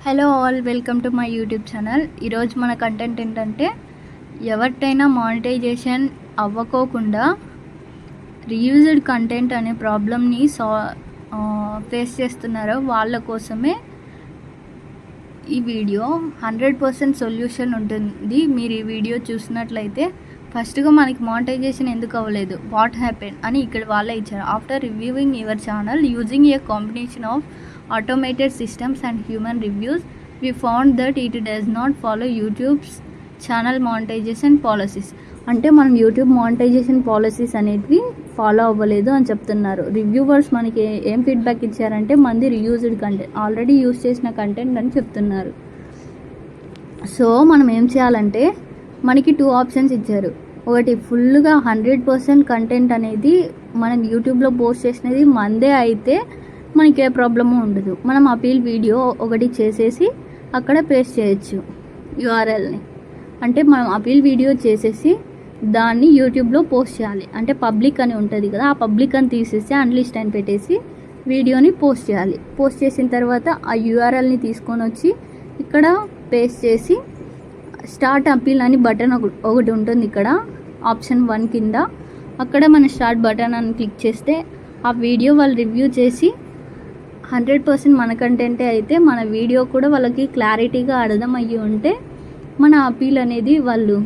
Hello all, welcome to my YouTube channel. ఈరోజు మన content ఏంటంటే, ఎవరికైనా మానిటైజేషన్ అవ్వకోకుండా రీయూజ్డ్ కంటెంట్ అనే ప్రాబ్లమ్ని ఫేస్ చేస్తున్నారో వాళ్ళ కోసమే ఈ వీడియో. 100% సొల్యూషన్ ఉంటుంది. మీరు ఈ వీడియో చూసినట్లయితే ఫస్ట్గా మనకి మానిటైజేషన్ ఎందుకు అవ్వలేదు, వాట్ హ్యాపెన్ అని ఇక్కడ వాళ్ళే ఇచ్చారు. After reviewing your channel using a combination of automated systems and human reviews, we found that it does not follow YouTube's channel monetization policies. అంటే మనం యూట్యూబ్ మానిటైజేషన్ పాలసీస్ అనేవి ఫాలో అవ్వలేదు అని చెప్తున్నారు. రివ్యూవర్స్ మనకి ఏం ఫీడ్బ్యాక్ ఇచ్చారంటే, మంది రీయూజ్డ్ కంటెంట్, ఆల్రెడీ యూజ్ చేసిన కంటెంట్ అని చెప్తున్నారు. సో మనం ఏం చేయాలంటే, మనకి 2 ఆప్షన్స్ ఇచ్చారు. ఒకటి, ఫుల్గా 100% కంటెంట్ అనేది మనం యూట్యూబ్లో పోస్ట్ చేసినది మందే అయితే మనకి ఏ ప్రాబ్లము ఉండదు. మనం అపీల్ వీడియో ఒకటి చేసేసి అక్కడ పేస్ట్ చేయొచ్చు యూఆర్ఎల్ని. అంటే మనం అపీల్ వీడియో చేసేసి దాన్ని యూట్యూబ్లో పోస్ట్ చేయాలి. అంటే పబ్లిక్ అని ఉంటుంది కదా, ఆ పబ్లిక్ అని తీసేసి అన్లిస్ట్ అని పెట్టేసి వీడియోని పోస్ట్ చేయాలి. పోస్ట్ చేసిన తర్వాత ఆ యూఆర్ఎల్ని తీసుకొని వచ్చి ఇక్కడ పేస్ట్ చేసి స్టార్ట్ అపీల్ అని బటన్ ఒకటి ఉంటుంది ఇక్కడ ఆప్షన్ 1 కింద. అక్కడ మన స్టార్ట్ బటన్ అని క్లిక్ చేస్తే ఆ వీడియో వాళ్ళు రివ్యూ చేసి 100% మన కంటెంటే అయితే మన వీడియో కూడా వాళ్ళకి క్లారిటీగా అర్థమయ్యి ఉంటే మన అపీల్ అనేది వాళ్ళు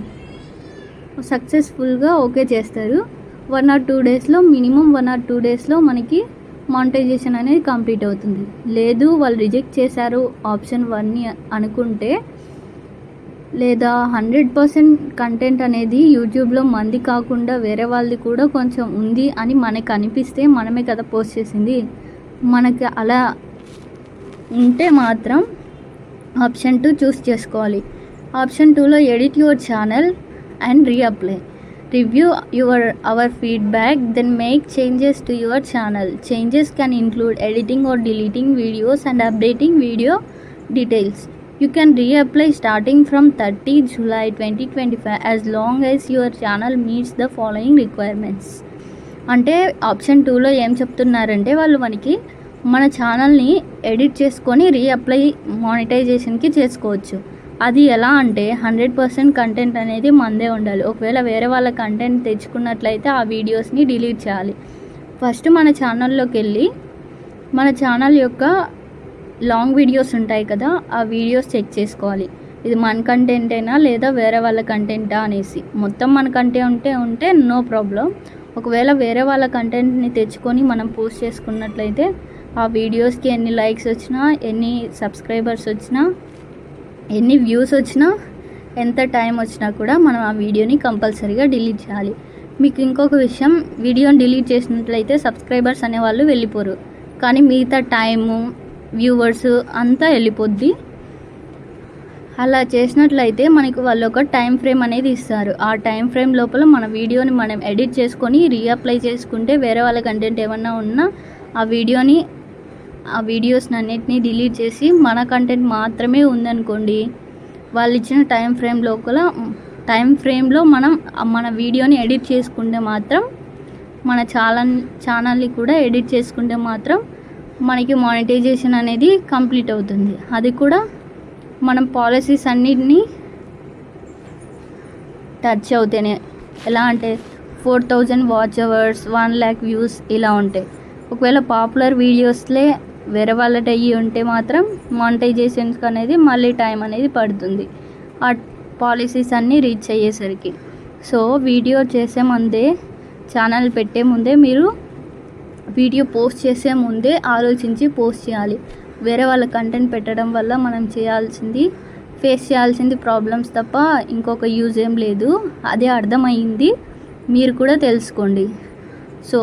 సక్సెస్ఫుల్గా ఓకే చేస్తారు. 1 or 2 డేస్లో, మినిమం 1 or 2 డేస్లో మనకి మానిటైజేషన్ అనేది కంప్లీట్ అవుతుంది. లేదు వాళ్ళు రిజెక్ట్ చేశారు ఆప్షన్ 1ని అనుకుంటే, లేదా 100% కంటెంట్ అనేది యూట్యూబ్లో మంది కాకుండా వేరే వాళ్ళది కూడా కొంచెం ఉంది అని మనకు అనిపిస్తే, మనమే కదా పోస్ట్ చేసింది, మనకి అలా ఉంటే మాత్రం ఆప్షన్ 2 చూస్ చేసుకోవాలి. ఆప్షన్ 2లో edit your channel and reapply, review our feedback, then make changes to your channel. Changes can include editing or deleting videos and updating video details. You can reapply starting from 30 July 2025 as long as your channel meets the following requirements. అంటే option 2లో ఏం చెప్తున్నారంటే, వాళ్ళు మనకి మన ఛానల్ని edit చేసుకొని reapply మానిటైజేషన్కి చేసుకోవచ్చు. అది ఎలా అంటే, 100% కంటెంట్ అనేది మందే ఉండాలి. ఒకవేళ వేరే వాళ్ళ కంటెంట్ తెచ్చుకున్నట్లయితే ఆ వీడియోస్ని డిలీట్ చేయాలి. ఫస్ట్ మన ఛానల్లోకి వెళ్ళి మన ఛానల్ యొక్క లాంగ్ వీడియోస్ ఉంటాయి కదా, ఆ వీడియోస్ చెక్ చేసుకోవాలి. ఇది మన కంటెంటేనా లేదా వేరే వాళ్ళ కంటెంటా అనేసి. మొత్తం మన కంటెంట్ ఉంటే నో ప్రాబ్లం. ఒకవేళ వేరే వాళ్ళ కంటెంట్ని తెచ్చుకొని మనం పోస్ట్ చేసుకున్నట్లయితే ఆ వీడియోస్కి ఎన్ని లైక్స్ వచ్చినా, ఎన్ని సబ్స్క్రైబర్స్ వచ్చినా, ఎన్ని వ్యూస్ వచ్చినా, ఎంత టైం వచ్చినా కూడా మనం ఆ వీడియోని కంపల్సరీగా డిలీట్ చేయాలి. మీకు ఇంకొక విషయం, వీడియోని డిలీట్ చేసినట్లయితే సబ్స్క్రైబర్స్ అనేవాళ్ళు వెళ్ళిపోరు, కానీ మిగతా టైము, వ్యూవర్స్ అంతా వెళ్ళిపోద్ది. అలా చేసినట్లయితే మనకు వాళ్ళు ఒక టైం ఫ్రేమ్ అనేది ఇస్తారు. ఆ టైం ఫ్రేమ్ లోపల మన వీడియోని మనం ఎడిట్ చేసుకొని రీఅప్లై చేసుకుంటే, వేరే వాళ్ళ కంటెంట్ ఏమన్నా ఉన్నా ఆ వీడియోస్ని అన్నిటినీ డిలీట్ చేసి మన కంటెంట్ మాత్రమే ఉందనుకోండి, వాళ్ళు ఇచ్చిన టైం ఫ్రేమ్లో మనం మన వీడియోని ఎడిట్ చేసుకుంటే మాత్రం, మన ఛానల్ని కూడా ఎడిట్ చేసుకుంటే మాత్రం మనకి మానిటైజేషన్ అనేది కంప్లీట్ అవుతుంది. అది కూడా మనం పాలసీస్ అన్నిటినీ టచ్ అవుతేనే. ఎలా అంటే 4000 వాచ్ అవర్స్, 1 lakh వ్యూస్ ఇలా ఉంటాయి. ఒకవేళ పాపులర్ వీడియోస్లే వేరే వాళ్ళటి అయ్యి ఉంటే మాత్రం మానిటైజేషన్స్కి అనేది మళ్ళీ టైం అనేది పడుతుంది, ఆ పాలసీస్ అన్నీ రీచ్ అయ్యేసరికి. సో వీడియో చేసే ముందే, ఛానల్ పెట్టే ముందే, మీరు వీడియో పోస్ట్ చేసే ముందే ఆలోచించి పోస్ట్ చేయాలి. వేరే వాళ్ళ కంటెంట్ పెట్టడం వల్ల మనం ఫేస్ చేయాల్సింది ప్రాబ్లమ్స్ తప్ప ఇంకొక యూజ్ ఏం లేదు. అదే అర్థమైంది, మీరు కూడా తెలుసుకోండి. సో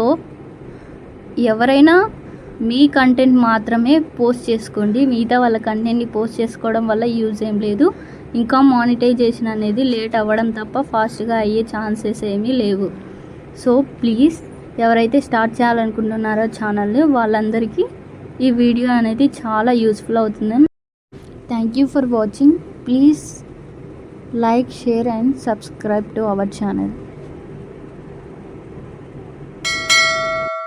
ఎవరైనా మీ కంటెంట్ మాత్రమే పోస్ట్ చేసుకోండి. మిగతా వాళ్ళ కంటెంట్ని పోస్ట్ చేసుకోవడం వల్ల యూజ్ ఏం లేదు. ఇంకా మానిటైజేషన్ అనేది లేట్ అవ్వడం తప్ప ఫాస్ట్గా అయ్యే ఛాన్సెస్ ఏమీ లేవు. సో ప్లీజ్, ఎవరైతే స్టార్ట్ చేయాలనుకుంటున్నారో ఛానల్ని, వాళ్ళందరికీ ఈ వీడియో అనేది చాలా యూస్ఫుల్ అవుతుందని. Thank you for watching. Please like, share and subscribe to our channel.